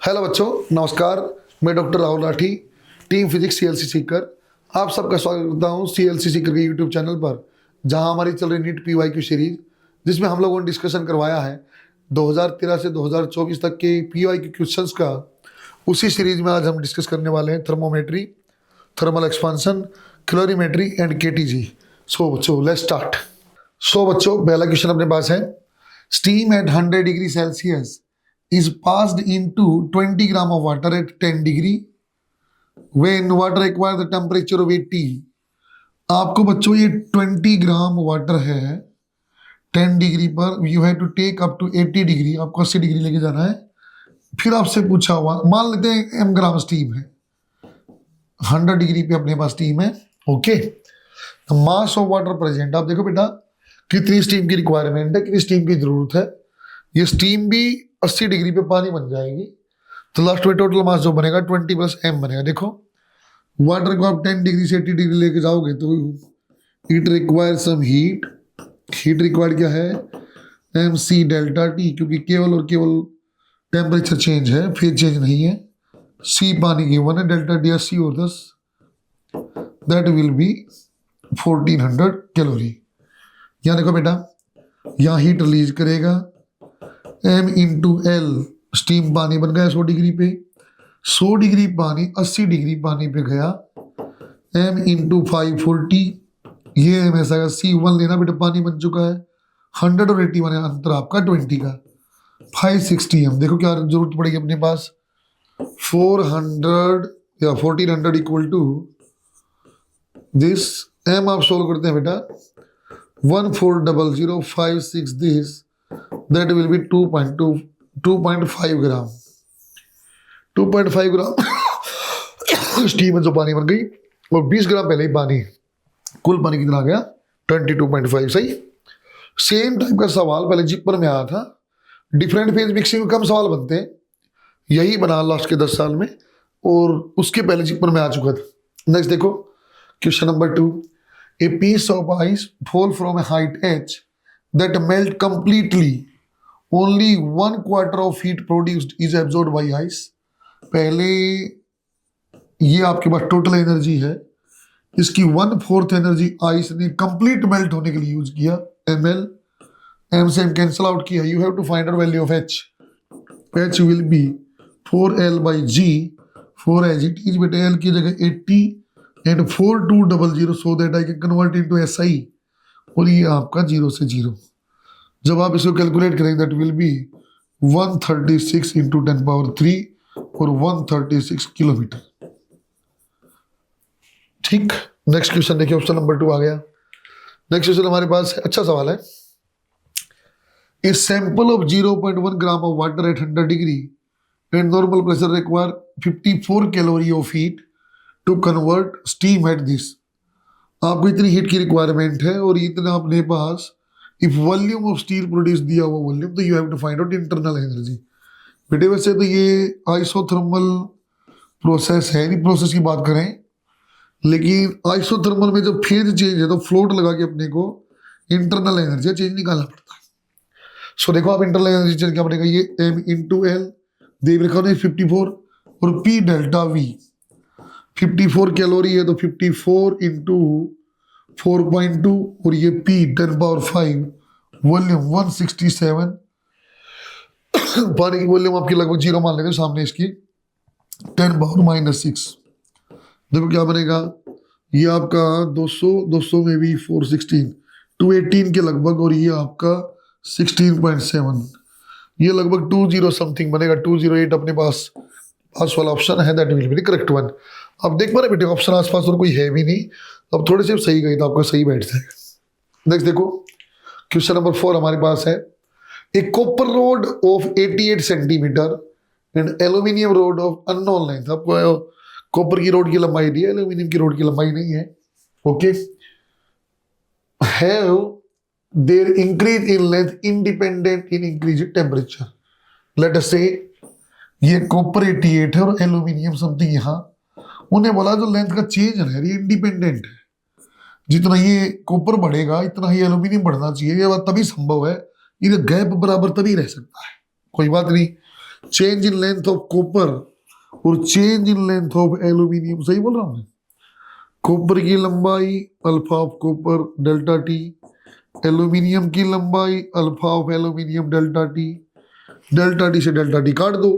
Hello बच्चों, नमस्कार। मैं doctor Rahul Rathi, team physics CLC Sikar. आप सबका स्वागत करता हूँ CLC सीकर के यूट्यूब चैनल पर, जहां हमारी चल रही नीट PY की सीरीज, जिसमें हम लोगों ने डिस्कशन करवाया है 2013 से 2024 तक के PY के क्वेश्चंस का। उसी सीरीज में आज हम डिस्कस करने वाले हैं thermometry, thermal expansion, calorimetry and KTG। सो बच्चों, लेट्स स्टार्ट। सो बच्चों, पहला क्वेश्चन अपने पास है, steam eight 100 degree Celsius is passed into 20 gram of water at 10 degree when water requires the temperature of 80। आपको बच्चों ये 20 ग्राम वाटर है 10 डिग्री पर, you have to take up to 80 degree, आपको 80 डिग्री लेके जाना है। फिर आपसे पूछा हुआ, मान लेते हैं m ग्राम स्टीम है, 100 डिग्री पे अपने पास स्टीम है। Okay, mass of water present. आप देखो बेटा, कितनी स्टीम की रिक्वायरमेंट है, कितनी स्टीम की जरूरत है। ये स्टीम भी 80 डिग्री पे पानी बन जाएगी, तो लास्ट में टोटल मास जो बनेगा 20 + m बनेगा। देखो, वाटर को आप 10 डिग्री से 80 डिग्री लेके जाओगे तो it require some heat. Heat required क्या है, mc ΔT, क्योंकि केवल और केवल टेम्परेचर चेंज है, फेज चेंज नहीं है। c पानी की 1 है, ΔT 80 और 10, दैट विल बी 1400 कैलोरी। यहाँ देखो बेटा, यहाँ हीट रिलीज करेगा, m इंटू एल, स्टीम पानी बन गया 100 डिग्री पे। 100 डिग्री पानी 80 डिग्री पानी पे गया, m इंटू 540, ये m ऐसा है। C1 लेना बेटा, पानी बन चुका है। 100 और 80 बने, अंतर आपका 20 का। 560 m, देखो क्या जरूरत पड़ेगी अपने पास, 400 या 1400 इक्वल टू दिस। m आप सोल्व करते हैं बेटा, 140056 this, that will be 2.5 gram. 2.5 gram steam में जो पानी बन गई, और 20 ग्राम पहले ही पानी, कुल पानी कितना आ गया 22.5। सही। सेम टाइप का सवाल पहले जिपर में आया था, डिफरेंट फेज मिक्सिंग में कम सवाल बनते हैं, यही बना लास्ट के 10 साल में, और उसके पहले जिपर में आ चुका था। नेक्स्ट देखो, question number 2, a piece of ice fall from a height h that melt completely, only 1/4 of heat produced is absorbed by ice। पहले ये आपके पास टोटल एनर्जी है, इसकी 1/4 एनर्जी आइस ने कंप्लीट मेल्ट होने के लिए यूज किया, ml। m से m कैंसिल आउट किया, you have to find out value of h। h will be 4L/g, 4 as it is बेटा, l की जगह 80 and 4200, so that I can convert into SI, और ये आपका 0 से 0। जब आप इसको कैलकुलेट करेंगे, दैट विल बी 136 इंटू 10⁻³ और 136 किलोमीटर। ठीक। नेक्स्ट क्वेश्चन देखिए, ऑप्शन नंबर 2 आ गया। नेक्स्ट क्वेश्चन हमारे पास है, अच्छा सवाल है। A sample of 0.1 gram of water at 100 degree and normal pressure require 54 calorie of heat to convert steam at this. आपको इतनी हीट की रिक्वायरमेंट है और इतना अपने पास, if volume of steel produce दिया हुआ वॉल्यूम, तो you have to find out internal energy. बेटे वैसे तो ये आइसोथर्मल प्रोसेस है, नहीं प्रोसेस की बात करें, लेकिन आइसोथर्मल में जब फेज चेंज है तो फ्लोट लगा के अपने को इंटरनल एनर्जी चेंज निकालना पड़ता है। सो देखो, आप इंटरनल एनर्जी चेंज क्या बनेगा, ये m इंटू एल, देव लिखा 54, और P ΔV। 54 कैलोरी है तो 54 इंटू 4.2, और ये P 10⁵, वॉल्यूम 167। पानी की वॉल्यूम आपकी लगभग 0 मान लेते हैं सामने इसकी, 10⁻⁻6। देखो क्या बनेगा, ये आपका 200 में भी 416, 218 के लगभग, और ये आपका 16.7, ये लगभग 20 समथिंग बनेगा, 208 अपने पास वाला ऑप्शन है, that will be the correct one. अब देख पा रहे बेटे, ऑप्शन आसपास और कोई है भी नहीं, अब थोड़े से सही गए तो आपका सही बैठ जाएगा। नेक्स्ट देखो, क्वेश्चन नंबर 4 हमारे पास है, a copper rod of 88 centimetre and aluminium rod of unknown length. आपको कॉपर की रोड की लंबाई दी है, एल्यूमिनियम की रोड की लंबाई नहीं है। Okay, have their increase in length independent in increase temperature. Let us से ये कॉपर 88 है और एल्यूमिनियम समथिंग, यहाँ उन्हें बोला जो लेंथ का चेंज है ये इंडिपेंडेंट है, जितना ये कॉपर बढ़ेगा इतना ही एल्यूमिनियम बढ़ना चाहिए। ये बात तभी संभव है, ये गैप बराबर तभी रह सकता है। कोई बात नहीं, change in length of copper और change in length of aluminium, सही बोल रहा हूं मैं? कॉपर की लंबाई alpha of copper delta T, aluminium की लंबाई alpha of aluminium delta T से डेल्टा टी काट दो।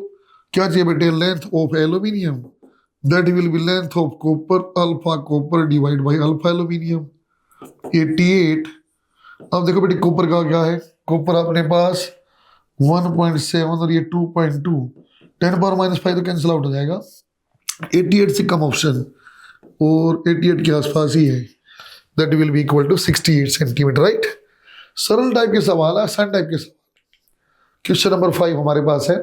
क्या चाहिए बेटे? Length of aluminium, that will be length of copper alpha copper divide by alpha aluminium 88। अब देखो बेटे कॉपर का क्या है, कॉपर अपने पास 1.7 और ये 2.2, 10⁻⁵ तो कैंसिल आउट हो जाएगा। 88 से कम ऑप्शन और 88 के आसपास ही है, that will be equal to 68 centimetre, right. सरल टाइप के सवाल, आसान टाइप के सवाल। क्वेश्चन नंबर 5 हमारे पास है,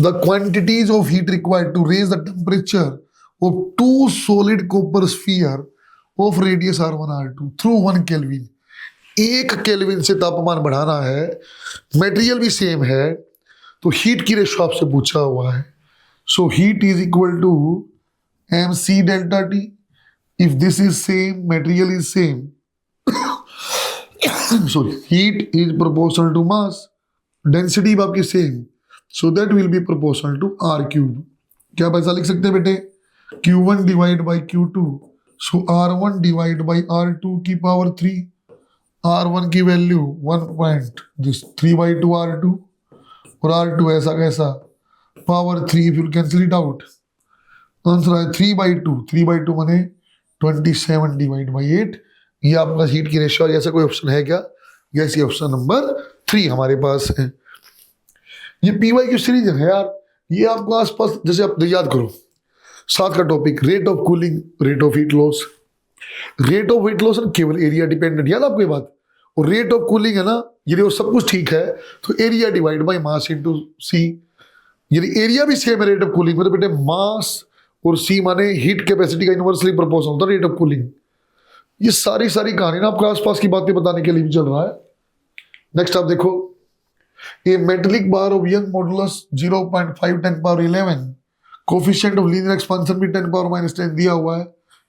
the quantities of heat required to raise the temperature of 2 solid copper sphere of radius R1 R2 through 1 kelvin. 1 kelvin से तापमान बढ़ाना है, मटेरियल भी सेम है, तो हीट की रेशो आपसे पूछा हुआ है। So heat is equal to mc delta t. If this is same, material is same. Sorry, heat is proportional to mass. Density भी आपकी same. So that will be proportional to r cube. क्या आप ऐसा लिख सकते हैं बेटे? q1 divide by q2. So r1 divide by r2 की पावर 3. r1 की वैल्यू 1.3/2 r2 और r2 ऐसा कैसा पावर 3, फिर कैंसिल इट आउट। आंसर है 3/2, 3/2 माने 27 डिवाइड बाई 8। ये आपका हीट की रेशियो, ऐसा कोई ऑप्शन है क्या? यस, ये ऑप्शन नंबर 3 हमारे पास है। ये पीवाई की सीरीज है यार, ये आपको आसपास, जैसे आप याद करो 7 का topic, rate of cooling, rate of heat loss. Rate of heat loss है केवल एरिया डिपेंडेंट, याद आपको ये बात। और रेट ऑफ कूलिंग है ना, ये सब कुछ ठीक है, तो area divide by mass into C. यदि एरिया भी सेम है रेट ऑफ कूलिंग में, तो बेटे मास और सी माने हीट कैपेसिटी का इनवर्सली प्रोपोर्शनल होता है रेट ऑफ कूलिंग। ये सारी कहानी ना आपको आसपास की बातें बताने के लिए भी चल रहा है। नेक्स्ट आप देखो, a metallic bar of Young modulus 0.5 10⁻11, coefficient of linear expansion भी 10⁻10 दिया हुआ है,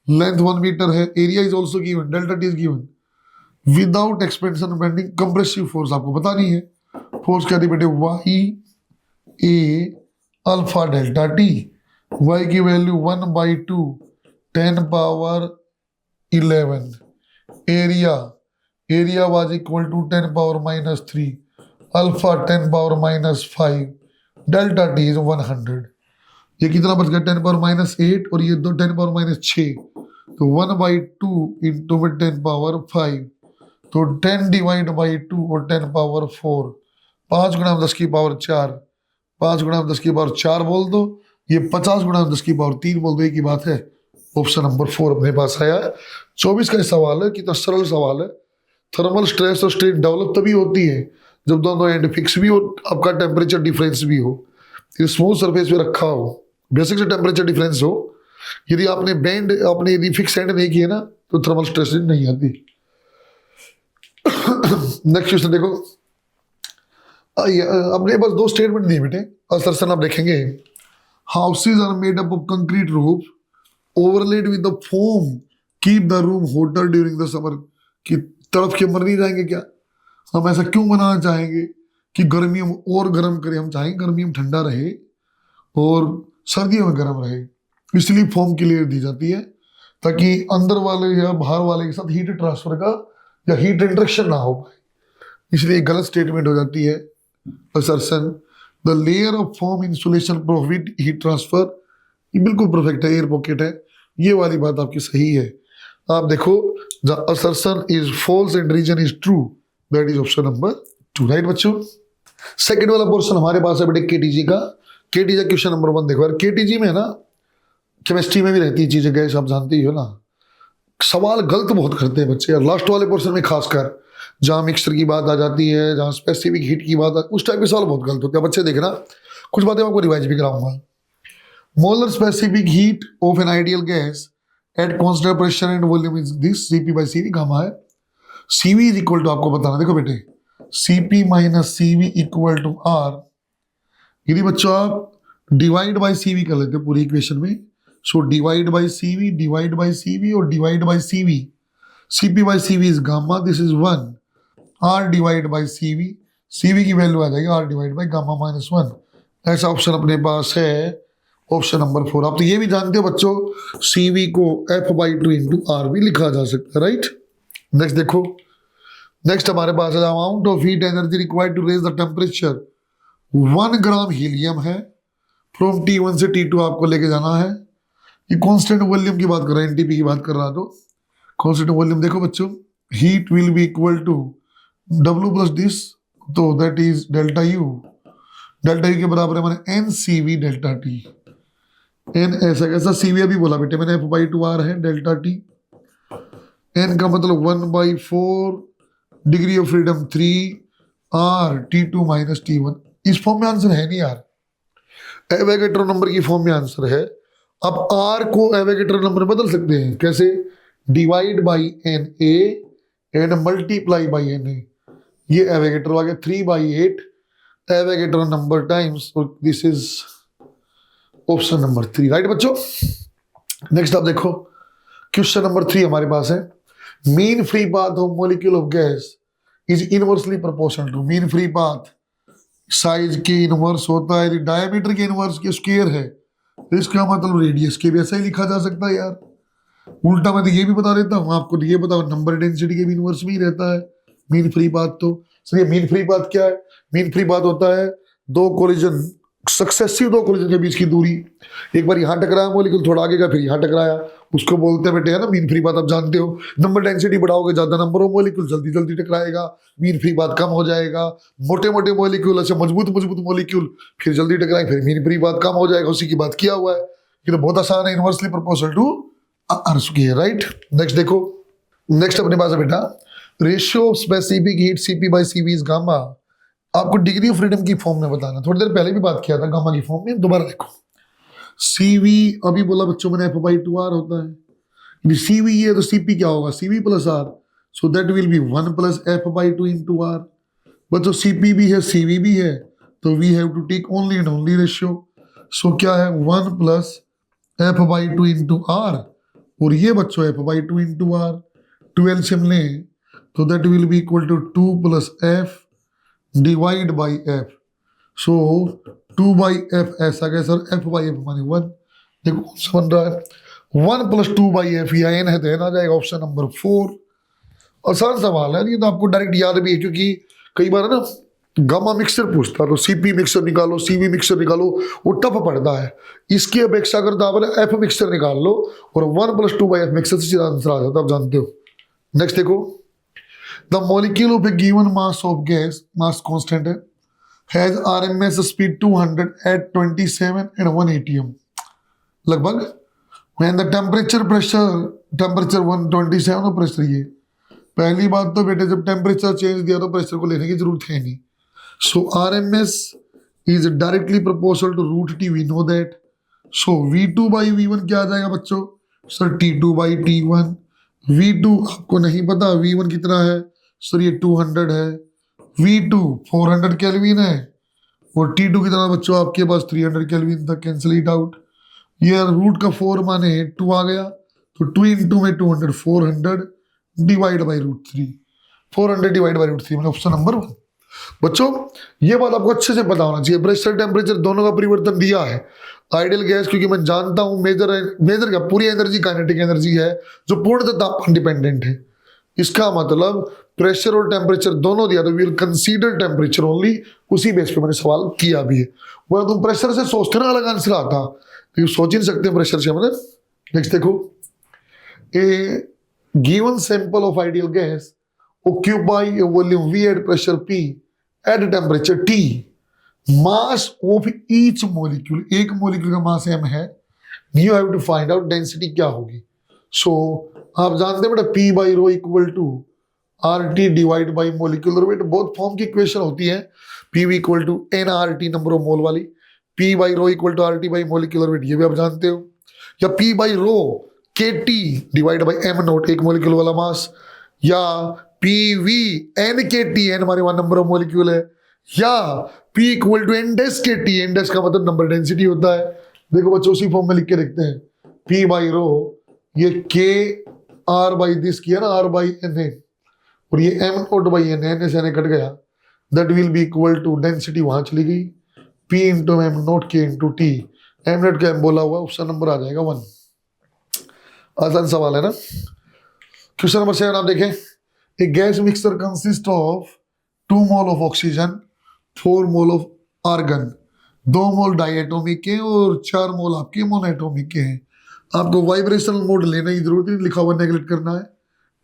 लेंथ 1 मीटर है, area is also given, delta T is given, without expansion bending compressive force आपको बतानी है। फोर्स क्या थी बेटे? Y A alpha delta T, y की value 1/2 10⁻11, area was equal to 10⁻³ alpha 10⁻5, delta T is 100। ये कितना बच गया? 10⁻8 और ये 10⁻6, तो 1/2 इंटू 10⁻5, तो 10 डिवाइड बाई 2 और 10⁻4, 5 गुणा 10⁻4, 5 गुणा 10⁻4 बोल दो, ये 50 गुणा 10⁻3 बोल दो। एक ही बात है, ऑप्शन नंबर 4 अपने पास आया है। 24 का सवाल है, कितना सरल सवाल है। थर्मल स्ट्रेस और स्ट्रेन डेवलप तभी होती है जब दोनों एंड फिक्स भी हो, आपका टेम्परेचर डिफरेंस भी हो, ये स्मूथ सरफेस पे रखा हो, बेसिक से टेम्परेचर डिफरेंस हो। यदि आपने बैंड आपने यदि फिक्स एंड नहीं किए ना, तो थर्मल स्ट्रेस नहीं आती। नेक्स्ट क्वेश्चन देखो, अपने पास 2 स्टेटमेंट दिए बेटे, असर्शन आप देखेंगे। Houses are made up of concrete roof overlaid with the foam keep the room hotter during the summer. कि तड़प के मर नहीं जाएंगे क्या? हम ऐसा क्यों बनाना चाहेंगे कि गर्मियों में और गर्म करें? हम चाहेंगे गर्मियों में ठंडा रहे और सर्दियों में गर्म रहे, इसलिए फोम की लेयर दी जाती है ताकि अंदर वाले या बाहर वाले के साथ हीट ट्रांसफर का या हीट इंटरेक्शन ना हो पाए। इसलिए गलत स्टेटमेंट हो जाती है assertion. The layer of foam insulation prohibit heat transfer, ये बिल्कुल परफेक्ट है, एयर पॉकेट है, ये वाली बात आपकी सही है। आप देखो, the assertion is false and reason is true, that is option number 2, right बच्चों। सेकंड वाला पोर्शन हमारे पास है बेटे केटीजी का। केटीजी क्वेश्चन नंबर 1 देखो यार, केटीजी में ना केमिस्ट्री में भी रहती है चीजें, गैस आप जानते ही हो ना, सवाल गलत बहुत करते हैं बच्चे यार, लास्ट वाले पोर्शन में खासकर जहाँ मिक्सचर की बात आ जाती है, जहाँ स्पेसिफिक हीट की बात, उस टाइप के सवाल बहुत गलत होते हैं बच्चे। देखना कुछ बातें आपको रिवाइज भी कराऊंगा। Molar specific heat of an ideal gas at constant pressure and volume is this, Cp/Cv gamma है। Cv इज इक्वल टू, आपको बताना, देखो बेटे, Cp minus Cv equal to R। यदि बच्चों आप डिवाइड बाई Cv कर लेते हो पूरी इक्वेशन में, so divide by Cv, divide by Cv और divide by Cv, Cp/Cv is gamma, this is 1, R divide by Cv, Cv की वैल्यू आ जाएगी R डिवाइड बाई गामा -1, ऐसा ऑप्शन अपने पास है ऑप्शन नंबर 4। आप तो ये भी जानते हो बच्चों, CV को F/2 इंटू आर भी लिखा जा सकता है, राइट। नेक्स्ट देखो, नेक्स्ट हमारे पास है amount of heat energy required to raise the temperature 1 gram helium है फ्रॉम T1 से T2 आपको लेके जाना है। ये कांस्टेंट वॉल्यूम की बात कर रहा है, एनटीपी की बात कर रहा है। तो कांस्टेंट वॉल्यूम देखो बच्चों, heat will be equal to W plus this, तो that is delta U. Delta U के बराबर है मैंने NCV डेल्टा T। एन ऐसा कैसा, CV अभी बोला बेटे मैंने, F/2 R है डेल्टा T। N का मतलब 1/4 degree of freedom 3 R T2 minus T1। इस फॉर्म में आंसर है नहीं यार, एवोगैड्रो नंबर की फॉर्म में आंसर है। अब R को एवोगैड्रो नंबर बदल सकते हैं कैसे, divide by NA and multiply by NA। ये एवोगैड्रो आ गया 3/8 Avogadro number times, this is option number 3, right बच्चों। नेक्स्ट आप देखो, क्वेश्चन नंबर 3 हमारे पास है, mean free path of molecule of gas is inversely proportional to. Mean free path size के इनवर्स होता है, डायमीटर के इनवर्स के स्क्वायर है, तो इसका मतलब रेडियस के भी ऐसा ही लिखा जा सकता है यार। उल्टा मैं तो ये भी बता देता हूँ आपको, तो ये बताओ नंबर डेंसिटी के भी इनवर्स में ही रहता है मीन फ्री पाथ। तो सर मीन फ्री पाथ क्या है, मीन फ्री पाथ होता है दो कोलिजन, सक्सेसिव दो कोलिजन के बीच की दूरी। एक बार यहाँ टकराया मॉलिक्यूल, थोड़ा आगे का फिर यहाँ टकराया, उसको बोलते हैं बेटे है ना मीन फ्री पाथ। आप जानते हो नंबर डेंसिटी बढ़ाओगे ज्यादा नंबर ऑफ मॉलिक्यूल जल्दी जल्दी टकराएगा, मीन फ्री पाथ कम हो जाएगा। मोटे मोटे मॉलिक्यूल ऐसे मजबूत मजबूत मॉलिक्यूल फिर जल्दी टकराए, फिर मीन फ्री पाथ कम हो जाएगा। उसी की बात किया हुआ है, ये तो बहुत आसान है, inversely proportional to r square, right. Next देखो, नेक्स्ट अपने पास है बेटा ratio of specific heat CP/CV is gamma. आपको डिग्री ऑफ फ्रीडम की फॉर्म में बताना, थोड़ी देर पहले भी बात किया था गामा की फॉर्म में, दोबारा देखो। CV अभी बोला बच्चों मैंने F/2 R होता है, CV है तो CP क्या होगा, CV plus R, so that will be 1 plus F/2 into R। बच्चों CP भी है CV भी है, तो we have to take only and only ratio. So क्या है 1 प्लस F/2 इंटू R, और ये बच्चों F/2 इंटू R 12 से लें तो that will be equal to 2 plus F divide by F। So 2/F ऐसा कैसा, F/F माने 1। देखो कौन सा बन रहा है 1 प्लस 2/F, या N है तो N आ जाएगा, ऑप्शन नंबर 4। आसान सवाल है, ये तो आपको डायरेक्ट याद भी है, क्योंकि कई बार है ना गामा मिक्सचर पूछता तो CP मिक्सचर निकालो, CV मिक्सचर निकालो, वो टफ पड़ता है। इसकी अपेक्षा करता आप F मिक्सचर निकाल लो और 1 प्लस 2/F मिक्सचर से सीधा आंसर आ जाता है, आप जानते हो। नेक्स्ट देखो, the molecule of a given mass of gas, mass constant है, has RMS speed 200 at 27 and 1 ATM लगभग, व्हेन द टेम्परेचर 127 और प्रेशर ये। पहली बात तो बेटे जब टेम्परेचर चेंज दिया तो प्रेशर को लेने की जरूरत है नहीं। So RMS is directly proportional to √T, we know that. So V2/V1 क्या आ जाएगा बच्चों, सर T2/T1। V2 आपको नहीं पता, V1 कितना है सर, ये 200 है। V2 400 केल्विन है, और T2 कितना बच्चों आपके पास 300 केल्विन तक, कैंसिल इट आउट। ये रूट का 4 माने 2 आ गया, तो 2 इंटू में 200, 400 डिवाइड बाई √3, 400 डिवाइड बाई √3 मतलब ऑप्शन नंबर 1। बच्चों ये बात आपको अच्छे से पता होना चाहिए, प्रेशर टेम्परेचर दोनों का परिवर्तन दिया है। आइडियल गैस क्योंकि मैं जानता हूं मेजर क्या पूरी एनर्जी काइनेटिक एनर्जी है जो पूर्णतः तापमान डिपेंडेंट है। इसका मतलब प्रेशर और टेम्परेचर दोनों दिया, तो विल कंसीडर टेम्परेचर ओनली, उसी बेस पे मैंने सवाल किया भी है। वह तुम प्रेशर से सोचते ना अलग आंसर आता, तो सोच ही नहीं सकते प्रेशर से मैंने। नेक्स्ट देखो, a given sample of ideal gas occupy a volume V at pressure P at temperature T, mass of each molecule, एक मोलिक्यूल का मास m है, you have to find out density क्या होगी। so आप जानते हैं बेटा P/ρ equal to RT divide by molecular weight, बहुत फॉर्म की इक्वेशन होती है, PV equal to nRT number of mole वाली, P/ρ equal to RT by molecular weight, ये भी आप जानते हो, या P/ρ KT divide by m0 एक मोलिक्यूल वाला मास, या PV NKT, n हमारे वहां नंबर ऑफ मोलिक्यूल है, या P equal to n dash KT, n dash का मतलब नंबर डेंसिटी होता है। देखो बच्चों उसी फॉर्म में लिख के देखते हैं, P/ρ ये K R बाई दिस किया ना, R बाई NA, और ये m0 बाई NA, NA से NA कट गया, that will be equal to density वहां चली गई P into M naught K into T, M naught का एम बोला हुआ, ऑप्शन नंबर आ जाएगा 1। आसान सवाल है ना। क्वेश्चन नंबर 7 आप देखें, a gas mixture consist of 2 mole of oxygen, 4 mole of argon, 2 mole diatomic के और 4 मोल आपके मोनोएटोमिक के हैं। आपको वाइब्रेशनल मोड लेने की जरूरत नहीं, लिखा हुआ नेगलेक्ट करना है।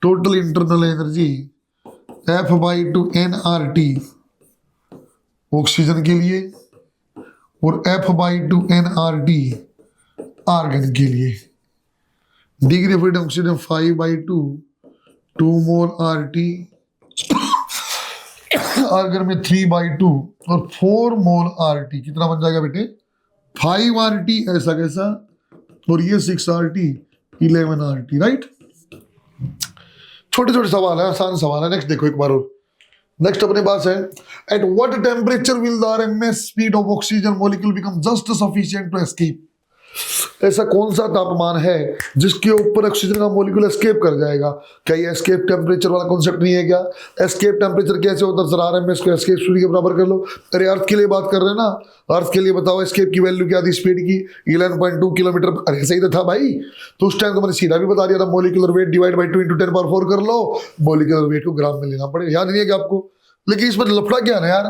Total internal energy F/2 nRT oxygen के लिए और F/2 nRT आर्गन के लिए। Degree of freedom oxygen 5/2, 2 mole RT, argon में 3/2 और 4 मोल RT। कितना बन जाएगा बेटे? 5 RT, ऐसा कैसा, और ये 6 RT, 11 RT, राइट। छोटे छोटे सवाल है, आसान सवाल है। नेक्स्ट देखो एक बार और, नेक्स्ट अपने पास है, at what temperature will the RMS speed of oxygen molecule become just sufficient to escape. ऐसा कौन सा तापमान है जिसके ऊपर ऑक्सीजन का मॉलिक्यूल एस्केप कर जाएगा? क्या ये एस्केप टेम्परेचर वाला कॉन्सेप्ट नहीं है क्या? एस्केप टेम्परेचर कैसे होता है सर? आरएमएस को एस्केप स्पीड के बराबर कर लो। अरे अर्थ के लिए बात कर रहे हैं ना, अर्थ के लिए बताओ एस्केप की वैल्यू क्या थी स्पीड की? 11.2 किलोमीटर। अरे सही तो था भाई, तो उस टाइम तो मैंने सीधा भी बता दिया था, मॉलिक्यूलर वेट डिवाइड बाई 2 × 10⁴ कर लो, मॉलिक्यूलर वेट को ग्राम में लेना पड़ेगा। याद नहीं है क्या आपको? लेकिन इसमें लफड़ा क्या है यार,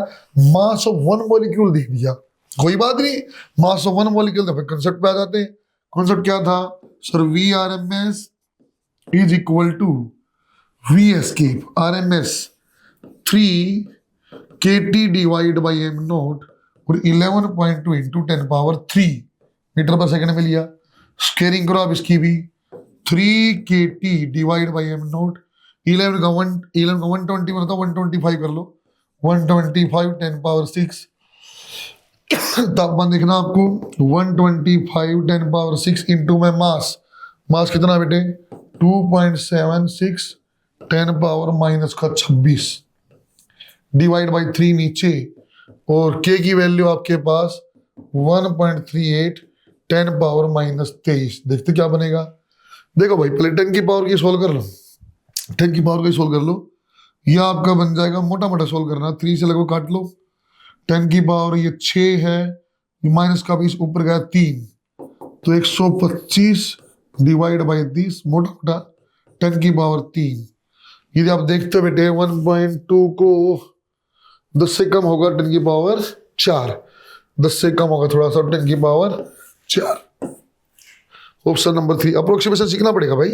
मास ऑफ 1 मॉलिक्यूल दे दिया, कोई बात नहीं, मास ऑफ 1 मॉलिक्यूल तो कंसेप्ट पे आ जाते हैं। कॉन्सेप्ट क्या था sir? V R M S is equal to V escape, RMS 3 KT divide by M naught और 11.2 इंटू 10⁻³ मीटर पर सेकंड में लिया। स्केयरिंग करो आप इसकी भी, 3 KT divide by M naught, 11 का 120 बनता, 125 कर लो, 125 10⁻6। तापमान देखना आपको, 125 10⁻6 इंटू में मास, मास कितना बेटे? 2.76 10⁻⁻26 डिवाइड बाई 3 नीचे, और K की वैल्यू आपके पास 1.38 10⁻⁻23। देखते क्या बनेगा? देखो भाई पहले 10 की पावर की सोल्व कर लो, 10 की पावर का सोल्व कर लो, यह आपका बन जाएगा, मोटा मोटा सोल्व करना, 3 से लगभग काट लो। 10 की पावर ये 6 है, माइनस का 20 ऊपर गया 3, तो 125 डिवाइड बाई 30, मोटा मोटा 10 की पावर 3। यदि आप देखते हो बेटे 1.2 को 10 से कम होगा 10 की पावर 4, 10 से कम होगा थोड़ा सा 10 की पावर 4। ऑप्शन नंबर 3 अप्रोक्सीमेशन सीखना पड़ेगा भाई,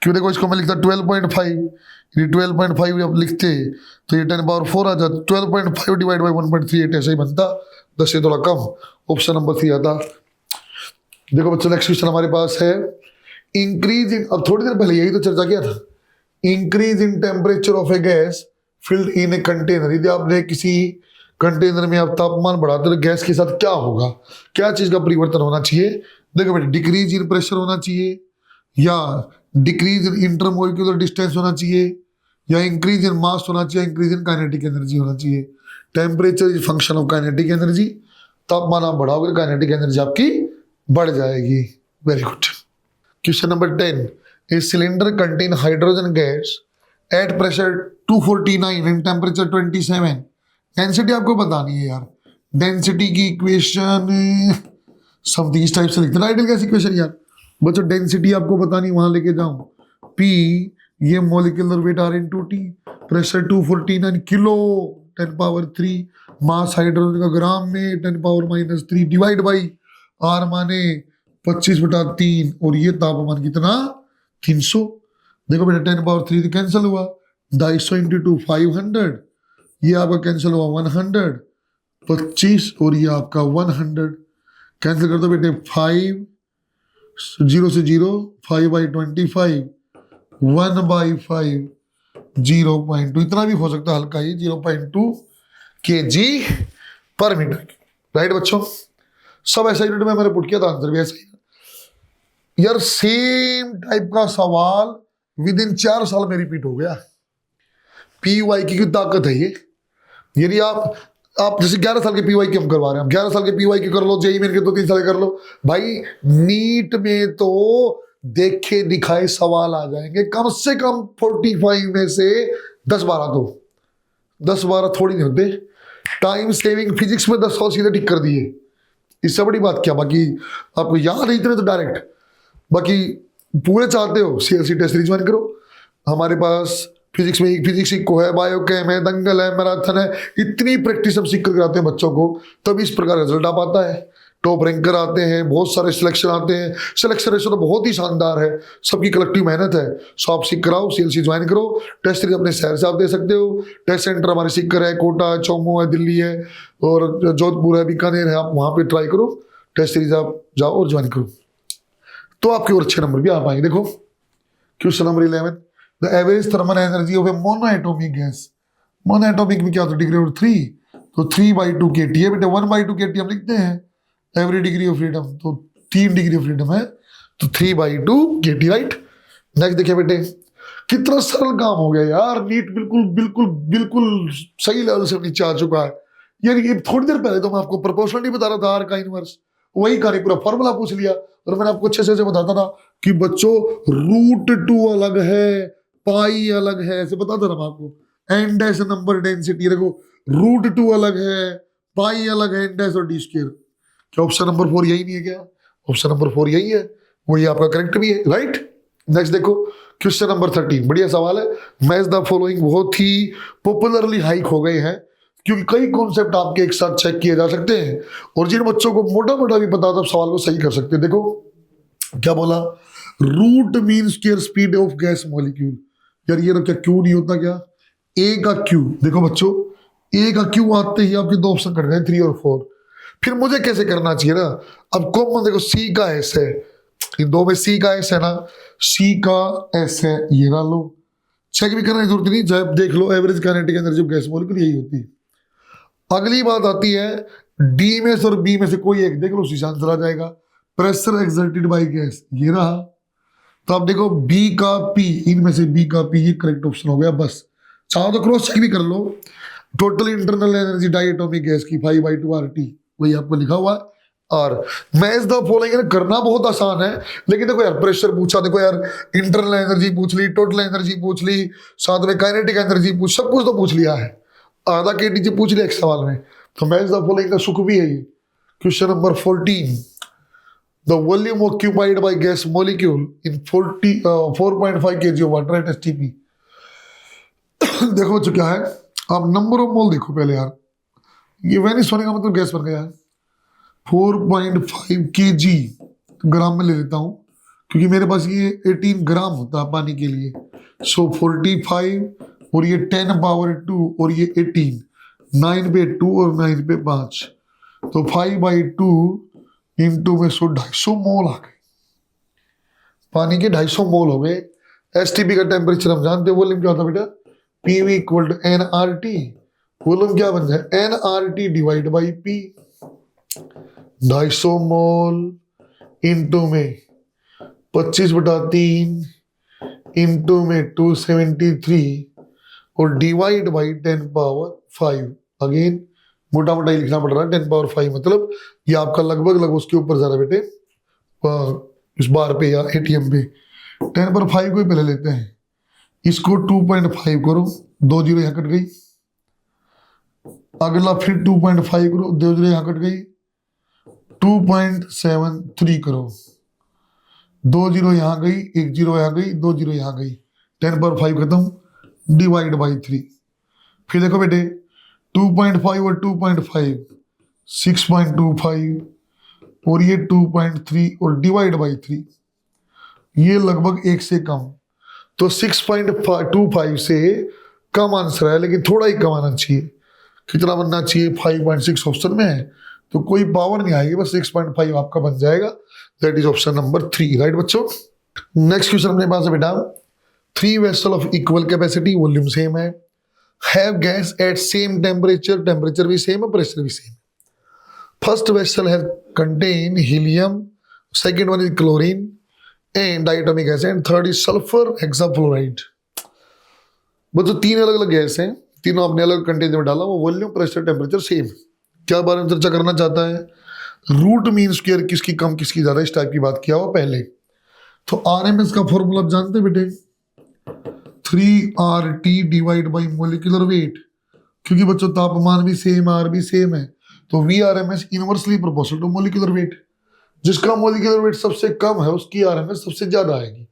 क्यों? देखो इसको मैं लिखता 12.5, ये 12.5 आप लिखते तो ये 10⁻⁴ आ जाता, 12.5 डिवाइड बाई 1.38 ऐसे ही बनता, 10 से थोड़ा कम, ऑप्शन नंबर 3 आता। देखो बच्चों नेक्स्ट क्वेश्चन हमारे पास है, इंक्रीज इन, अब थोड़ी देर पहले यही तो चर्चा किया था, increase in temperature of A gas filled in a container. यदि आपने किसी कंटेनर में आप तापमान बढ़ाते तो गैस के साथ क्या होगा, क्या चीज का परिवर्तन होना चाहिए? देखो बेटे, डिक्रीज इन प्रेशर होना चाहिए, या डिक्रीज इन इंटरमोलिक्यूलर डिस्टेंस होना चाहिए, या इंक्रीज इन मास होना चाहिए, इंक्रीज इन काइनेटिक एनर्जी होना चाहिए। Temperature is function of kinetic energy, तापमान आप बढ़ाओगे काइनेटिक एनर्जी आपकी बढ़ जाएगी। Very good. Question number 10, a cylinder contain hydrogen gas at pressure 249 and temperature 27। Density आपको बतानी है यार, डेंसिटी की इक्वेशन सब इस टाइप से लिखते हैं, आइडियल गैस इक्वेशन यार। बच्चों डेंसिटी आपको बतानी, वहां लेके जाऊं, P ये molecular weight R into T, pressure 249 kilo 10⁻3, mass hydrogen का ग्राम में 10⁻⁻3 डिवाइड बाई R माने 25/3, और ये तापमान कितना? 300। देखो बेटा 10⁻3 तो कैंसिल हुआ, 250 इंटू 2 500, ये आपका कैंसिल हुआ 100, 25 और ये आपका 100 कैंसिल कर दो बेटे, 5 0 से 0, 5/25, 1/5 0.2, इतना भी हो सकता है हल्का ही, 0.2 kg पर मीटर। राइट बच्चों, सब ऐसा यूनिट में मैंने पुट किया था, आंसर भी ऐसा ही यार। सेम टाइप का सवाल विद इन 4 साल में रिपीट हो गया। PY की ताकत है ये। यदि आप जैसे 11 साल के PY की हम करवा रहे हैं, 11 साल के PY की कर लो, JEE मेन के तो 3 साल के कर लो भाई। नीट में तो देखे दिखाए सवाल आ जाएंगे, कम से कम 45 में से 10-12 तो 10-12 थोड़ी नहीं होते, टाइम सेविंग, फिजिक्स में 10 सवाल सीधे टिक कर दिए, इससे बड़ी बात क्या। बाकी आपको याद है इतने तो डायरेक्ट, बाकी पूरे चाहते हो सीएलसी टेस्ट सीरीज ज्वाइन करो। हमारे पास फिजिक्स में फिजिक्स इको है, बायोकेम है, दंगल है, मैराथन है, इतनी प्रैक्टिस हम सीख कर कराते हैं बच्चों को, तब इस प्रकार रिजल्ट आ पाता है। टॉप रैंकर आते हैं, बहुत सारे सिलेक्शन आते हैं, सिलेक्शन रेशो तो बहुत ही शानदार है, सबकी कलेक्टिव मेहनत है। सो आप सीख कराओ, सीएलसी ज्वाइन करो। टेस्ट सीरीज अपने शहर से आप दे सकते हो। टेस्ट सेंटर हमारे सीकर है, कोटा है, चौमू है, दिल्ली है और जोधपुर है, बीकानेर है, आप वहाँ पे ट्राई करो। टेस्ट सीरीज आप जाओ और ज्वाइन करो, तो आपके और अच्छे नंबर भी आ पाएंगे। देखो question number 11, the average thermal energy of A monoatomic gas. Monoatomic में क्या होता है, डिग्री ऑफ 3, तो 3/2 kT है बेटा। 1/2 kT हम लिखते हैं एवरी डिग्री ऑफ फ्रीडम, तो 3 डिग्री ऑफ फ्रीडम है, तो 3/2 kT, राइट। नेक्स्ट देखिए बेटे, कितना सरल काम हो गया यार। नीट बिल्कुल बिल्कुल बिल्कुल सही लेवल से नीचे आ चुका है यार। ये थोड़ी देर पहले तो मैं आपको प्रोपोर्शनल बता रहा था, आर का इनवर्स, वही कहानी पूरा फॉर्मूला पूछ लिया, और मैंने आपको अच्छे से बताता था कि बच्चों √2 अलग है, पाई अलग है, ऐसे बताता था मैं आपको। एन डैश नंबर डेंसिटी, देखो √2 अलग है, पाई अलग है, एन डैश और डी स्क्वायर। क्या ऑप्शन नंबर 4 यही नहीं है क्या? ऑप्शन नंबर 4 यही है, वही आपका करेक्ट भी है, राइट। नेक्स्ट देखो क्वेश्चन नंबर 13, बढ़िया सवाल है। मैच द फॉलोइंग बहुत ही पॉपुलरली हाइक हो गए हैं, क्योंकि कई कॉन्सेप्ट आपके एक साथ चेक किए जा सकते हैं, और जिन बच्चों को मोटा मोटा भी पता था सवाल को सही कर सकते हैं। देखो क्या बोला, root mean square speed of gas molecule. यार ये तो क्या क्यू नहीं होता क्या, ए का क्यू। देखो बच्चों, ए का क्यू आते ही आपके 2 ऑप्शन कट गए, 3 और 4। फिर मुझे कैसे करना चाहिए ना, अब कॉमन देखो सी का एस है, इन दो में सी का एस है ना, सी का एस है, ये ना लो, चेक भी करने की जरूरत नहीं, जब देख लो average kinetic energy of gas molecule यही होती है। अगली बात आती है डी में से और बी में से कोई एक देख लो, उसी से आंसर आ जाएगा। प्रेशर एक्सर्टेड बाय गैस, ये रहा। तो आप देखो बी का पी, इनमें से बी का पी, ये करेक्ट ऑप्शन हो गया। बस चाहो तो क्रॉस चेक भी कर लो। Total internal energy diatomic gas की 5/2 RT, वही आपको लिखा हुआ है। और मैच द फॉलोइंग करना बहुत आसान है, लेकिन देखो यार प्रेशर पूछा, देखो यार इंटरनल एनर्जी पूछ ली, टोटल एनर्जी पूछ ली, साथ में काइनेटिक एनर्जी पूछ, सब कुछ तो पूछ लिया है, आधा KTG पूछ लिया एक सवाल में। तो मैच द फॉलोइंग का सुख भी है ये। Question number 14, the volume occupied by gas molecule in 4.5 kg of water eight STP। देखो क्या है, आप नंबर ऑफ मोल देखो पहले यार, ये वैनिश होने का मतलब गैस बन गया है। 4.5 kg ग्राम में ले लेता हूं, क्योंकि मेरे पास ये 18 ग्राम होता है पानी के लिए। सो 45 और ये 10⁻2 और ये 18, 9 पे 2 और 9 पे 5, तो 5/2 इंटू में 250 मोल आ गए, पानी के 250 मोल हो गए। STP का टेम्परेचर हम जानते हैं, वॉल्यूम क्या होता है बेटा, PV = nRT। वॉल्यूम क्या बन जाए, nRT divide by P। 250 mole into में 25/3 इंटू में 273 और डिवाइड बाई 10⁻5। अगेन मोटा मोटा ही लिखना पड़ रहा है, 10⁻5 मतलब ये आपका लगभग उसके ऊपर जा रहा है बेटे, इस बार पे या ATM पे। 10⁻5 को ही पहले लेते हैं, इसको 2.5 करो, 2 जीरो यहाँ कट गई। अगला फिर 2.5 करो, 2 जीरो यहाँ कट गई। 2.73 करो, 2 जीरो यहाँ गई, 1 जीरो यहाँ गई, 2 जीरो यहाँ गई, 10⁻5 खत्म, डिवाइड बाई 3। फिर देखो बेटे 2.5 और 2.5 6.25 और ये 2.3 और डिवाइड बाई 3, ये लगभग 1 से कम। तो 6.25 से कम आंसर है, लेकिन थोड़ा ही कम आना चाहिए। कितना बनना चाहिए, 5.6 ऑप्शन में है, तो कोई पावर नहीं आएगी, बस 6.5 आपका बन जाएगा। That is option number 3, right बच्चों। नेक्स्ट क्वेश्चन अपने पास है बेटा, 3 vessel of equal capacity, volume same है, have gas at same temperature, temperature भी सेम है, प्रेशर भी same. First vessel have contain helium, second one is chlorine and diatomic acid, and third is sulphur hexafluoride. बच्चों 3 अलग अलग gas हैं, तीनों अपने अलग कंटेनर में डाला, वो वॉल्यूम प्रेशर टेम्परेचर सेम। क्या बारे में चर्चा करना चाहता है, रूट मीन स्क्वायर किसकी कम किसकी ज्यादा, इस टाइप की बात किया हुआ पहले। तो RMS का फॉर्मूला आप जानते बेटे, 3RT divide by molecular wait. क्योंकि बच्चों तापमान भी सेम, आर भी सेम है, तो V R M S inversely proportional to molecular weight. जिसका मोलिकुलर वेट सबसे कम है उसकी आर एम एस सबसे ज्यादा आएगी।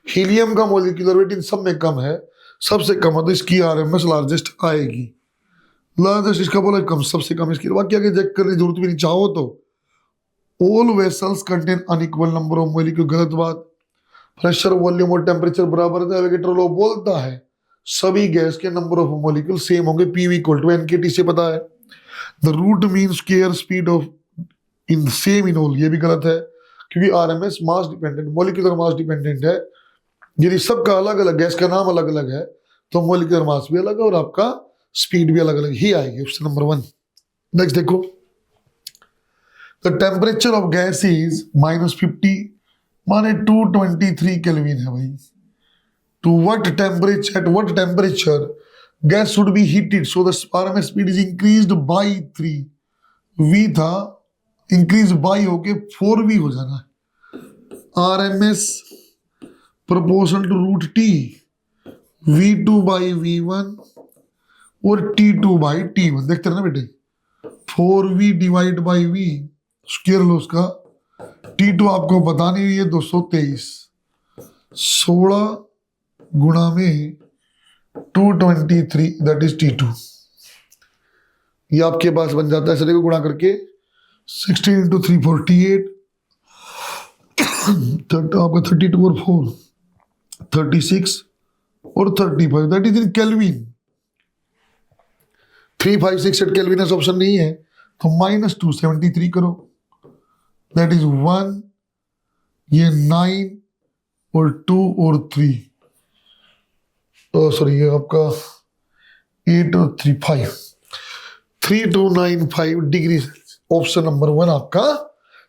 हीलियम का मोलिकुलर वेट इन सब में कम है, सबसे कम है, तो इसकी आर एम एस लार्जेस्ट आएगी। लार्जेस्ट इसका बोला कम, सबसे कम इसकी, बाकी आगे चेक करने की जरूरत भी नहीं। चाहो तो all vessels contain unequal number of molecule, गलत बात। प्रेशर, वॉल्यूम और टेम्परेचर बराबर है, एविगेटर लॉ बोलता है सभी गैस के नंबर ऑफ मोलिक्यूल सेम होंगे, पीवी इक्वल टू एनकेटी से पता है। The root mean square speed of in same in all, ये भी गलत है, क्योंकि RMS mass dependent, molecular mass dependent है। यदि सबका अलग अलग, गैस का नाम अलग अलग है, तो मोलिकुलर मास भी अलग है और आपका स्पीड भी अलग अलग ही आएगी। Option number 1। नेक्स्ट देखो, the temperature of gas is -50 माने 223 केल्विन है भाई। To what temperature, at what temperature gas should be heated so the RMS speed is increased by 3। V था, इंक्रीज बाय होके 4v हो जाना है। RMS proportional to root T, v2 by v1 और t2 by t1। देखते रहे ना बेटे, 4v divide by v square लो उसका, t2 आपको पता नहीं है 223, 16 गुणा में 223 दैट इज t2। ये आपके पास बन जाता है, सभी को गुणा करके 16 इंटू 3 48, आपका 32 और 4 36 और 35 that is in kelvin. 356 kelvin option नहीं है, तो -273 करो, दैट इज 1, ये 9 और 2 और 3, सॉरी ये आपका 8 और 3 5, 3295 डिग्री। ऑप्शन नंबर 1 आपका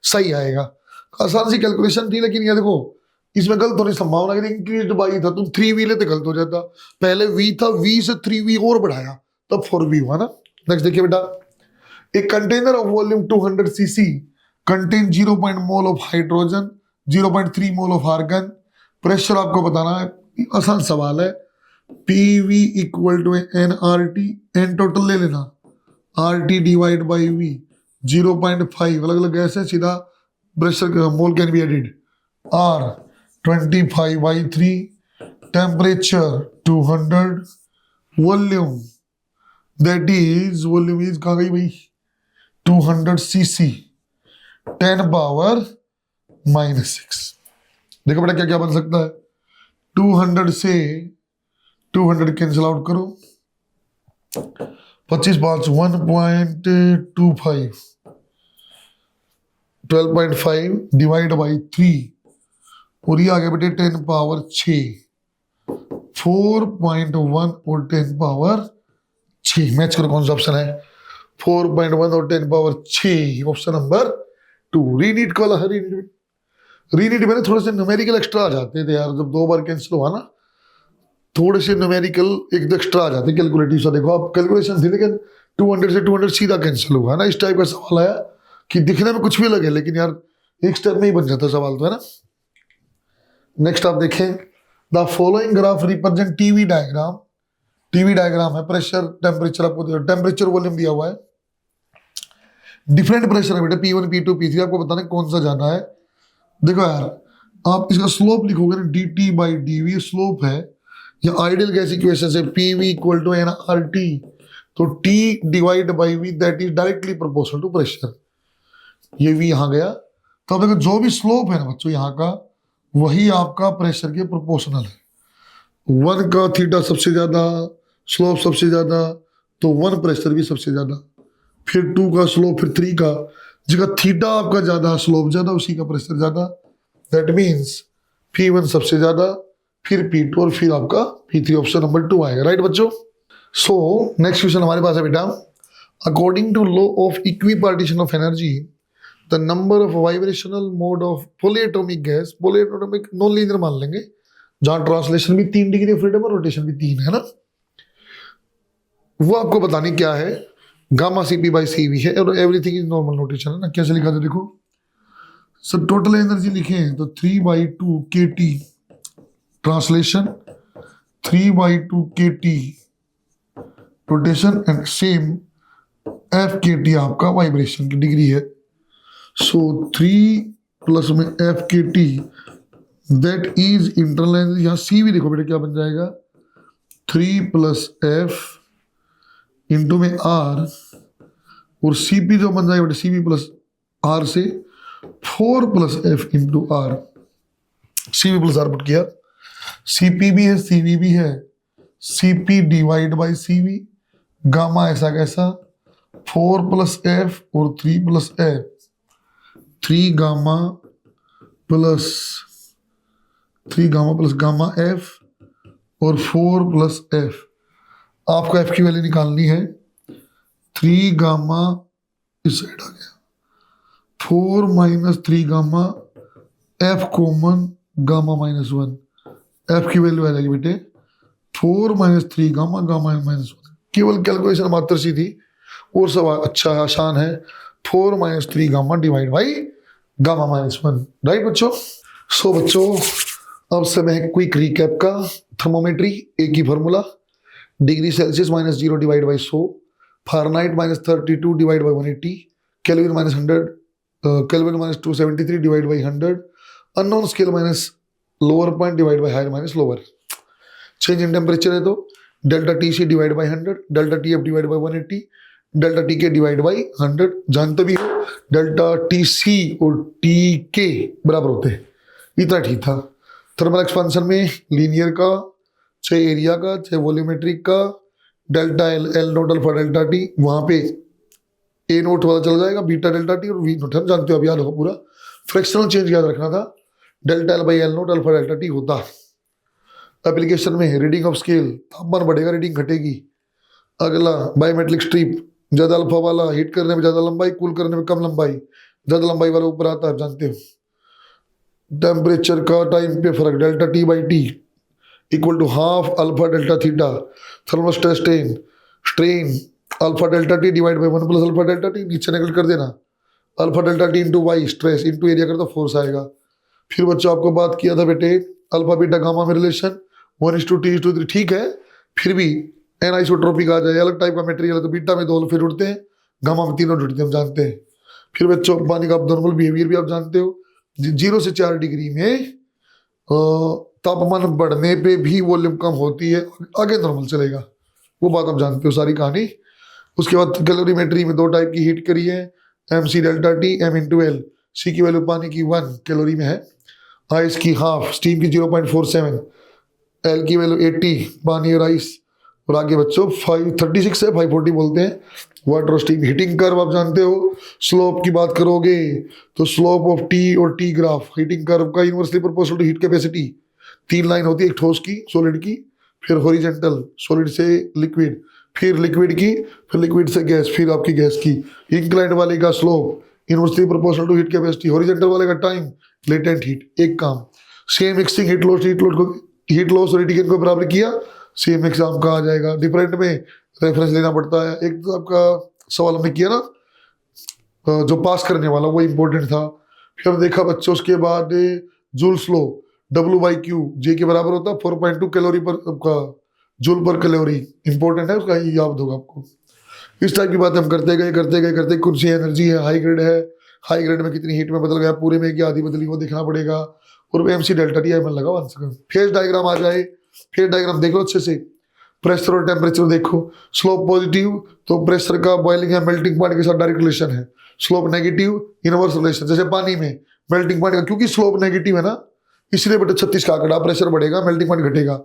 सही आएगा। आसान सी कैलकुलेशन थी, लेकिन ये देखो इसमें गलत होने की संभावना, यदि इंक्रीज बाई था तुम 3v लेते गलत हो जाता। पहले v था, v से 3v और बढ़ाया तब 4v हुआ ना। नेक्स्ट देखिए बेटा, एक container of volume 200 cc contain 0. Mole of hydrogen, 0.3 mole of argon. Pressure आपको बताना है, आसान सवाल है। PV equal to nRT, n total ले लेना, RT डिवाइड बाई V 0.5, अलग अलग गैस है, सीधा pressure mole can be added. R 25/3, temperature 200, volume that is, volume is कहाँ गई भाई, 200 cc, 10 पावर -6। देखो बेटा क्या क्या बन सकता है, 200 से 200 कैंसिल आउट करो, 25 5 1.25, 12.5 डिवाइड बाई 3, और ये आगे बेटे 10 पावर 6, 4.1 और 10 पावर 6। मैच करो कौन सा ऑप्शन है, 4.1 और 10 पावर 6, ऑप्शन नंबर 2। रीनीट कॉल है, रीनीट में थोड़े से न्यूमेरिकल एक्स्ट्रा आ जाते थे यार, जब 2 बार कैंसिल हुआ ना, थोड़े से न्यूमेरिकल एक एक्स्ट्रा आ जाते कैलकुलेटिव सा। देखो आप कैलकुलेशन थी, लेकिन 200 से 200 सीधा कैंसिल हुआ ना, इस टाइप का सवाल आया कि दिखने में कुछ भी लगे, लेकिन यार एक स्टेप में ही बन जाता सवाल तो, है ना। नेक्स्ट आप देखें, the following graph represent TV diagram. TV diagram है, प्रेशर टेम्परेचर आपको, टेम्परेचर वॉल्यूम दिया हुआ है, डिफरेंट प्रेशर है बेटा, P1 P2 P3, आपको बताना कौन सा जाना है। देखो यार, आप इसका स्लोप लिखोगे ना, dt/dv स्लोप है, या आइडियल गैस इक्वेशन से PV इक्वल टू nRT, तो T divide by V that is directly proportional to pressure. ये V यहाँ गया, तो देखो जो भी स्लोप है ना बच्चों यहाँ का, वही आपका प्रेशर के प्रोपोर्शनल है। 1 का थीटा सबसे ज्यादा, स्लोप सबसे ज्यादा, तो 1 प्रेशर भी सबसे ज्यादा, फिर 2 का स्लोप, फिर 3 का, जिसका थीटा आपका ज्यादा, स्लोप ज्यादा, उसी का प्रेशर ज्यादा। दैट मीन्स P1 सबसे ज्यादा, फिर P2 और फिर आपका P3, ऑप्शन नंबर 2 आएगा। राइट बच्चों। सो नेक्स्ट क्वेश्चन हमारे पास है बेटा, according to law of equipartition of energy the number of vibrational mode of polyatomic gas, polyatomic non linear मान लेंगे, जहां ट्रांसलेशन भी 3 डिग्री फ्रीडम और रोटेशन भी 3 है ना, वो आपको बतानी क्या है। गामा CP/CV है और एवरीथिंग इज नॉर्मल नोटेशन है ना। कैसे लिखा था देखो, सर टोटल एनर्जी लिखे हैं तो 3/2 kT, translation 3/2 kT rotation and same F के टी आपका वाइब्रेशन की डिग्री है। सो 3 प्लस में एफ के टी दैट इज इंटरनल, यहाँ सी भी देखो बेटा क्या बन जाएगा 3 प्लस एफ इंटू में आर, और सी पी जो बन जाएगा बेटा सी पी प्लस आर से 4 plus F into R, C P plus R put किया, सी पी भी है सी वी भी है, C P divide by C V, gamma ऐसा कैसा 4 प्लस एफ और 3 plus F, 3 gamma plus gamma F और 4 प्लस एफ। आपको एफ की वैल्यू निकालनी है, 3 गामा इस साइड आ गया, 4 minus 3 gamma, F common gamma minus 1, F की वैल्यू आ जाएगी बेटे 4 माइनस 3 गामा गामा माइनस 1। केवल कैलकुलेशन मात्र सी थी और सब अच्छा आसान है, 4 minus 3 gamma divide by gamma minus 1, right बच्चों। सो बच्चों अब समय है क्विक रिकैप का। थर्मोमेट्री एक ही formula, degree Celsius minus 0 divide by 100, Fahrenheit minus 32 divide by 180, Kelvin minus 100, Kelvin minus 273 divide by 100, unknown scale minus lower point divide by higher minus lower. Change in temperature है तो delta T C divide by 100, delta T F divide by 180, delta T K divide by 100। जानते भी हो delta T सी और T के बराबर होते हैं, इतना ठीक था। थर्मल एक्सपेंशन में लीनियर का, चाहे एरिया का, चाहे वॉल्यूमेट्रिक का, delta L, L note alpha delta T, वहां पे ए नोट वाला चल जाएगा, बीटा डेल्टा टी और वी नोट, हम जानते हो अब याद होगा पूरा। फ्रैक्शनल चेंज याद रखना था, delta L by L note alpha delta T होता। एप्लीकेशन में रीडिंग ऑफ स्केल, तापमान बढ़ेगा रीडिंग घटेगी। अगला बायोमेट्रिक स्ट्रिप, ज्यादा अल्फा वाला हीट करने में ज्यादा लंबाई, कूल करने में कम लंबाई, ज्यादा लंबाई वाला ऊपर आता है, जानते हो। टेम्परेचर का टाइम पे फर्क, delta T by T equal to half alpha delta theta. Thermal stress strain alpha delta T divide by 1 plus alpha delta T, नीचे नेगलेक्ट कर देना, alpha delta T into Y stress into area कर तो force आएगा। फिर बच्चों आपको बात किया था बेटे अल्फा बीटा गामा में रिलेशन 1:2:3, ठीक है, फिर भी एनआइसोट्रोपिक आ जाए, अलग टाइप का मटेरियल है तो बीटा में 2 अल्फे जुड़ते हैं, गामा में 3 जुड़ते हैं, हम जानते हैं। फिर बच्चों पानी का नॉर्मल बिहेवियर भी आप जानते हो, 0 से 4 डिग्री में तापमान बढ़ने पे भी वॉल्यूम कम होती है, आगे नॉर्मल चलेगा, वो बात आप जानते हो सारी कहानी। उसके बाद कैलोरीमेट्री में 2 टाइप की हीट करी है, M C delta T, M into L, C की वैल्यू पानी की 1 कैलोरी में है, आइस की हाफ, स्टीम की 0.47, एल की वैल्यू 80 पानी और आइस, और आगे बच्चों 536 है, 540 बोलते हैं। वाटर और स्टीम हीटिंग कर्व आप जानते हो, स्लोप की बात करोगे तो स्लोप ऑफ टी और टी ग्राफ हीटिंग कर्व का inversely proportional to heat capacity. 3 line होती है, एक ठोस की सॉलिड की, फिर हॉरिजॉन्टल सॉलिड से लिक्विड, फिर लिक्विड की, फिर लिक्विड से गैस, फिर आपकी गैस की। इंक्लाइंड वाले का slope inversely proportional to heat capacity, horizontal वाले का टाइम, लेटेंट हीट, एक काम। सेम मिक्सिंग हीट लॉस और हीट को बराबर किया, सेम एग्जाम का आ जाएगा। डिफरेंट में रेफरेंस लेना पड़ता है। एक तो आपका सवाल हमने किया ना जो पास करने वाला, वो इंपॉर्टेंट था। फिर देखा बच्चों उसके बाद जूल्स लो, W/Q J के बराबर होता है 4.2 कैलोरी पर का जूल पर कैलोरी, इंपॉर्टेंट है, उसका याद होगा आपको। इस टाइप की बात हम करते गए कौन सी एनर्जी है, हाई ग्रेड है, हाई ग्रेड में कितनी हीट में बदल गया, पूरे में क्या आधी बदली, वो देखना पड़ेगा। और एमसी डेल्टा टी एमएल लगा 1 सेकंड। फेज डायग्राम आ जाए, फेज डायग्राम देखो अच्छे से, प्रेशर और टेम्परेचर देखो। स्लोप पॉजिटिव तो प्रेशर का बॉइलिंग या मेल्टिंग पॉइंट के साथ डायरेक्ट रिलेशन है। स्लोप नेगेटिव इनवर्स रिलेशन, जैसे पानी में मेल्टिंग पॉइंट का, क्योंकि स्लोप नेगेटिव है ना, इसलिए बेटा 36 का आंकड़ा, प्रेशर बढ़ेगा मेल्टिंग पॉइंट घटेगा।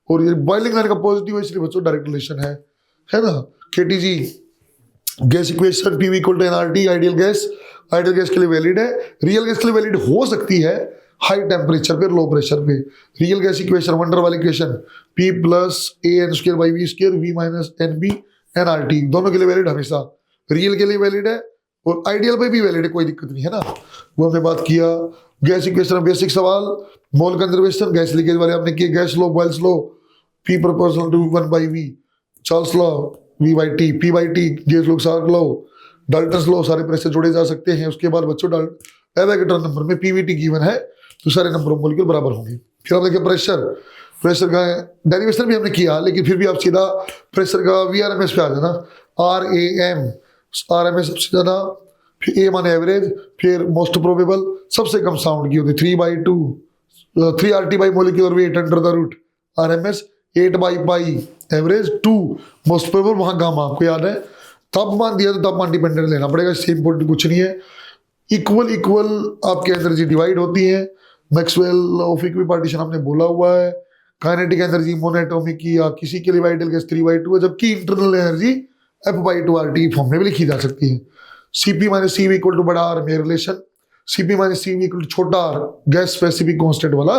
और ये बॉइलिंग लाइन का पॉजिटिव है, इसलिए बच्चों डायरेक्ट रिलेशन है ना। KTG gas equation P equal to NRT, ideal gas के लिए वैलिड है, रियल गैस के लिए वैलिड हो सकती है हाई टेम्परेचर पे, लो प्रेशर पे। रियल गैस इक्वेशन वंडर वाली equation P plus AN²/V² V minus NB NRT, दोनों के लिए वैलिड हमेशा, रियल के लिए वैलिड है और आइडियल पे भी वैलिड है, कोई दिक्कत नहीं है ना। वो हमने बात किया। गैस इक्वेशन बेसिक सवाल, मोल कंजर्वेशन, गैस लीकेज वाले आपने किए, gas law, Boyle's law, P proportional to 1/V, Charles law V/T, P/T, Gay's law, सार्क लॉ, डाल्टन्स लॉ, सारे प्रेशर जोड़े जा सकते हैं। उसके बाद बच्चों एवोगैड्रो नंबर में PVT गिवन है तो सारे नंबर ऑफ मॉलिक्यूल बराबर होंगे। फिर आप देखिए प्रेशर, प्रेशर का डेरिवेशन भी हमने किया, लेकिन फिर भी आप सीधा प्रेशर का VRMS पे आ जाना। RMS सबसे ज़्यादा, फिर A मान एवरेज, फिर मोस्ट प्रोबेबल सबसे कम साउंड की होती है 3/2, 3 RT by molecular weight under the root, RMS 8/पाई एवरेज 2 मोस्ट प्रोबेबल, वहाँ गामा आपको याद है। तापमान दिया तो तापमान डिपेंडेंट लेना पड़ेगा, इससे इंपॉर्टेंट कुछ नहीं है। इक्वल आपकी एनर्जी डिवाइड होती है। मैक्सवेल ऑफ इक्विपार्टीशन हमने बोला हुआ है। काइनेटिक एनर्जी मोनोएटॉमिक की या किसी के लिए वाइटल गैस 3/2 है, जबकि internal energy F/2 RT form में भी लिखी जा सकती है। CP minus CV equal to बड़ा R में relation, CP minus CV equal to छोटा r गैस स्पेसिफिक कांस्टेंट वाला,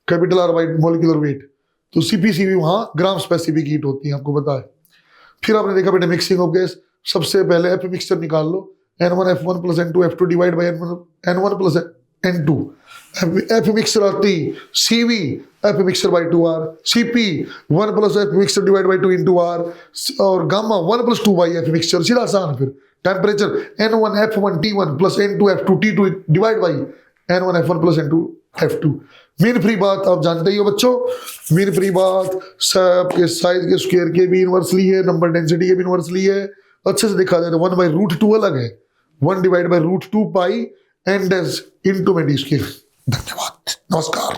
capital R by molecular weight, तो CP CV वहाँ ग्राम स्पेसिफिक हीट होती है, आपको पता है। फिर आपने देखा बेटा मिक्सिंग ऑफ गैस, सबसे पहले F मिक्सचर निकाल लो, N1 F1 + N2 F2 divide by N1 + N2। F mixture आती CV F mixture by 2R, CP 1 + F mixture divide by 2 into R, और गामा 1 + 2 बाई F मिक्सचर, सीधा आसान। फिर temperature N1 F1 T1 + N2 F2 T2 divide by N1 F1 + N2 F2। Mean free बात आप जानते ही हो बच्चों, mean free बात सबके साइज के स्क्वायर के भी इनवर्सली है, नंबर डेंसिटी के भी इनवर्सली है। अच्छे से देखा जाए तो 1/√2 अलग है, 1 divide by √2 pi N dash into में डी स्क्वायर। धन्यवाद, नमस्कार।